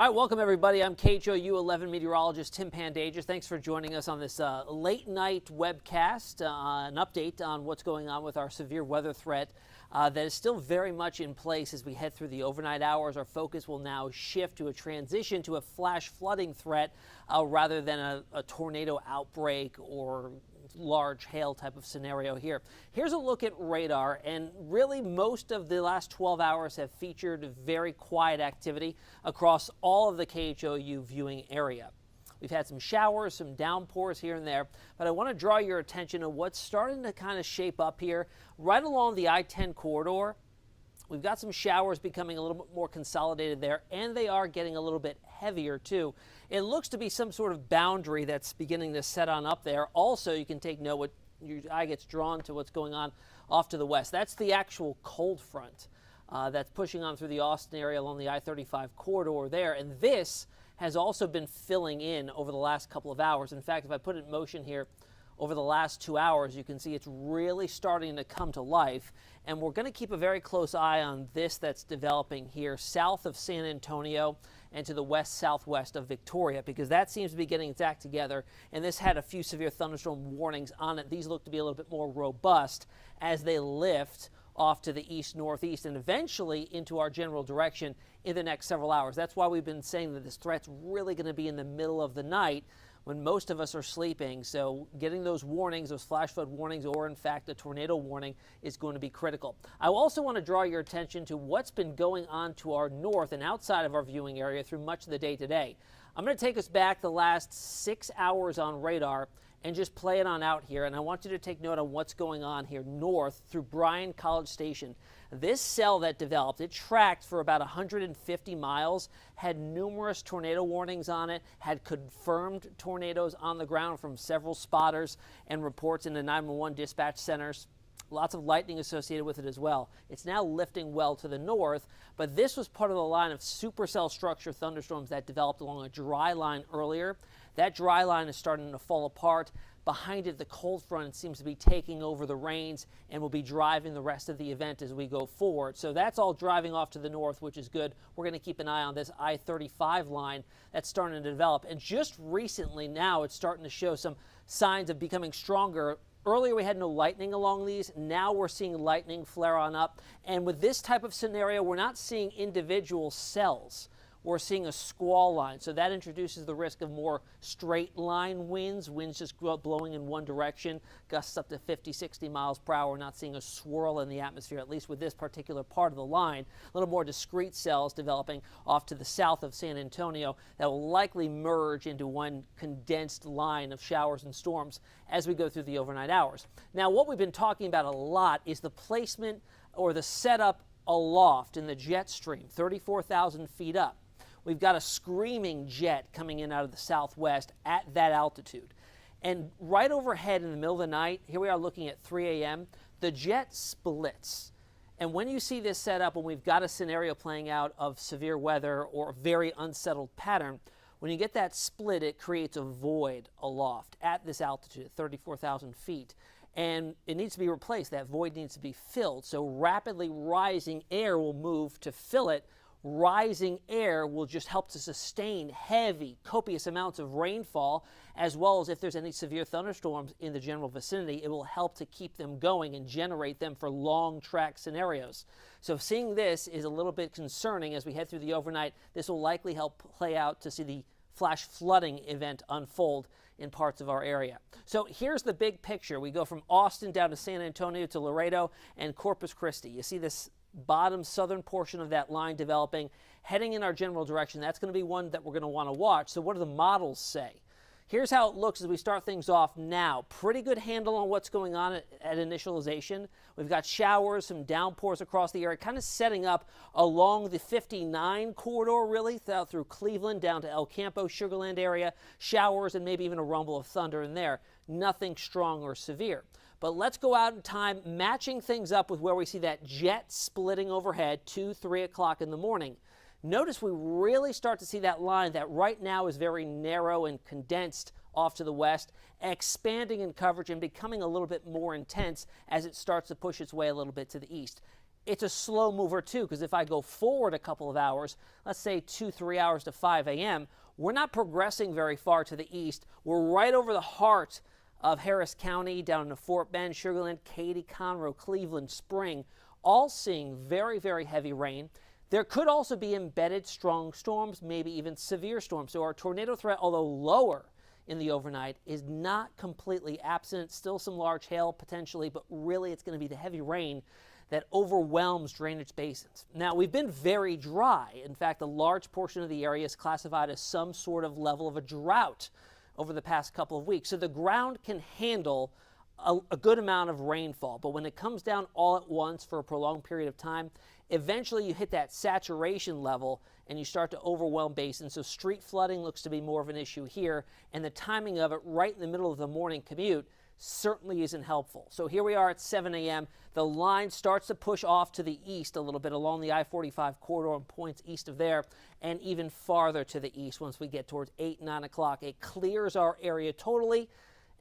All right, welcome everybody. I'm KHOU 11 meteorologist Tim Pandajis. Thanks for joining us on this late night webcast, an update on what's going on with our severe weather threat that is still very much in place as we head through the overnight hours. Our focus will now shift to a transition to a flash flooding threat rather than a tornado outbreak or large hail type of scenario here. Here's a look at radar, and really most of the last 12 hours have featured very quiet activity across all of the KHOU viewing area. We've had some showers, some downpours here and there, but I want to draw your attention to what's starting to kind of shape up here right along the I-10 corridor. We've got some showers becoming a little bit more consolidated there, and they are getting a little bit heavier too. It looks to be some sort of boundary that's beginning to set on up there. Also, you can take note, what your eye gets drawn to what's going on off to the west. That's the actual cold front that's pushing on through the Austin area along the I-35 corridor there, and this has also been filling in over the last couple of hours. In fact, if I put it in motion here, over the last 2 hours, you can see it's really starting to come to life. And we're going to keep a very close eye on this that's developing here south of San Antonio and to the west-southwest of Victoria, because that seems to be getting its act together. And this had a few severe thunderstorm warnings on it. These look to be a little bit more robust as they lift off to the east-northeast and eventually into our general direction in the next several hours. That's why we've been saying that this threat's really going to be in the middle of the night when most of us are sleeping. So getting those warnings, those flash flood warnings, or in fact a tornado warning is going to be critical. I also want to draw your attention to what's been going on to our north and outside of our viewing area through much of the day today. I'm going to take us back the last 6 hours on radar and just play it on out here. And I want you to take note on what's going on here north through Bryan College Station. This cell that developed, it tracked for about 150 miles, had numerous tornado warnings on it, had confirmed tornadoes on the ground from several spotters and reports in the 911 dispatch centers. Lots of lightning associated with it as well. It's now lifting well to the north, but this was part of the line of supercell structure thunderstorms that developed along a dry line earlier. That dry line is starting to fall apart. Behind it, the cold front seems to be taking over the reins and will be driving the rest of the event as we go forward. So that's all driving off to the north, which is good. We're going to keep an eye on this I-35 line that's starting to develop. And just recently now, it's starting to show some signs of becoming stronger. Earlier, we had no lightning along these. Now we're seeing lightning flare on up. And with this type of scenario, we're not seeing individual cells. We're seeing a squall line. So that introduces the risk of more straight line winds just blowing in one direction, gusts up to 50, 60 miles per hour. We're not seeing a swirl in the atmosphere, at least with this particular part of the line. A little more discrete cells developing off to the south of San Antonio that will likely merge into one condensed line of showers and storms as we go through the overnight hours. Now, what we've been talking about a lot is the placement or the setup aloft in the jet stream, 34,000 feet up. We've got a screaming jet coming in out of the southwest at that altitude. And right overhead in the middle of the night, here we are looking at 3 a.m., the jet splits. And when you see this set up, when we've got a scenario playing out of severe weather or a very unsettled pattern, when you get that split, it creates a void aloft at this altitude, 34,000 feet. And it needs to be replaced. That void needs to be filled. So rapidly rising air will move to fill it. Rising air will just help to sustain heavy, copious amounts of rainfall, as well as if there's any severe thunderstorms in the general vicinity, it will help to keep them going and generate them for long track scenarios. So seeing this is a little bit concerning as we head through the overnight. This will likely help play out to see the flash flooding event unfold in parts of our area. So here's the big picture. We go from Austin down to San Antonio to Laredo and Corpus Christi. You see this bottom southern portion of that line developing, heading in our general direction. That's going to be one that we're going to want to watch. So what do the models say? Here's how it looks as we start things off now. Pretty good handle on what's going on at initialization. We've got showers, some downpours across the area, kind of setting up along the 59 corridor, really, through Cleveland down to El Campo, Sugarland area. Showers and maybe even a rumble of thunder in there. Nothing strong or severe. But let's go out in time, matching things up with where we see that jet splitting overhead 2, 3 o'clock in the morning. Notice we really start to see that line that right now is very narrow and condensed off to the west, expanding in coverage and becoming a little bit more intense as it starts to push its way a little bit to the east. it's a slow mover too, because if I go forward a couple of hours, let's say 2-3 hours to 5 a.m., we're not progressing very far to the east. We're right over the heart of Harris County, down into Fort Bend, Sugar Land, Katy, Conroe, Cleveland, Spring, all seeing very, very heavy rain. There could also be embedded strong storms, maybe even severe storms. So our tornado threat, although lower in the overnight, is not completely absent. Still some large hail potentially, but really it's going to be the heavy rain that overwhelms drainage basins. Now, we've been very dry. In fact, a large portion of the area is classified as some sort of level of a drought over the past couple of weeks. So the ground can handle a good amount of rainfall. But when it comes down all at once for a prolonged period of time, eventually you hit that saturation level and you start to overwhelm basins. So street flooding looks to be more of an issue here. And the timing of it right in the middle of the morning commute certainly isn't helpful. So here we are at 7 a.m. The line starts to push off to the east a little bit along the I-45 corridor and points east of there, and even farther to the east once we get towards 8, 9 o'clock. It clears our area totally,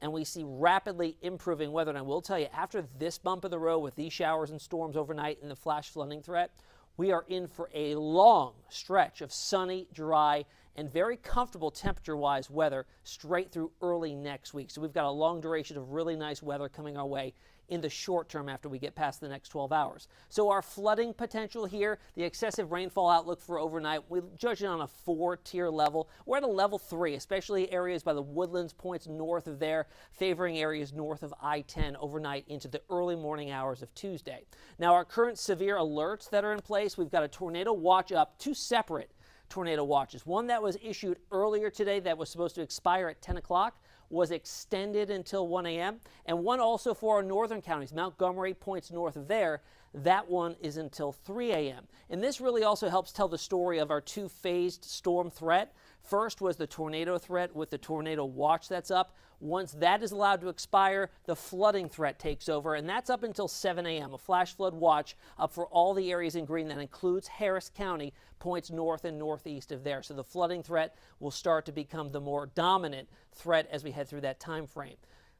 and we see rapidly improving weather. And I will tell you, after this bump of the road with these showers and storms overnight and the flash flooding threat, we are in for a long stretch of sunny, dry, and very comfortable temperature-wise weather straight through early next week. So we've got a long duration of really nice weather coming our way in the short term after we get past the next 12 hours. So our flooding potential here, the excessive rainfall outlook for overnight, we judge it on a 4-tier level. We're at a level 3, especially areas by the Woodlands, points north of there, favoring areas north of I-10 overnight into the early morning hours of Tuesday. Now, our current severe alerts that are in place, we've got a tornado watch up, 2 separate tornado watches. One that was issued earlier today that was supposed to expire at 10 o'clock was extended until 1 a.m. And one also for our northern counties, Montgomery, points north of there. That one is until 3 a.m. And this really also helps tell the story of our 2-phased storm threat. First was the tornado threat with the tornado watch that's up. Once that is allowed to expire, the flooding threat takes over, and that's up until 7 a.m. A flash flood watch up for all the areas in green. That includes Harris County, points north and northeast of there. So the flooding threat will start to become the more dominant threat as we head through that time frame.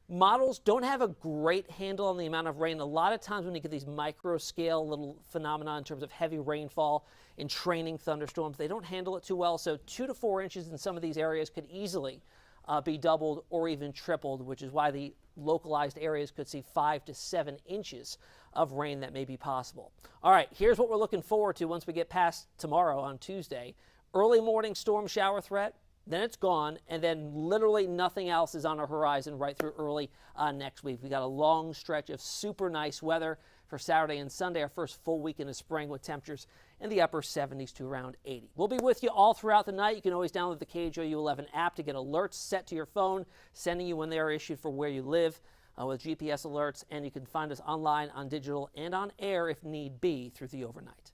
Models don't have a great handle on the amount of rain. A lot of times when you get these micro-scale little phenomena in terms of heavy rainfall in training thunderstorms, they don't handle it too well. So 2 to 4 inches in some of these areas could easily be doubled or even tripled, which is why the localized areas could see 5 to 7 inches of rain that may be possible. All right, here's what we're looking forward to once we get past tomorrow on Tuesday. Early morning storm shower threat. Then it's gone, and then literally nothing else is on our horizon right through early next week. We got a long stretch of super nice weather for Saturday and Sunday, our first full weekend of spring with temperatures in the upper 70s to around 80. We'll be with you all throughout the night. You can always download the KHOU 11 app to get alerts set to your phone, sending you when they are issued for where you live with GPS alerts, and you can find us online, on digital, and on air if need be through the overnight.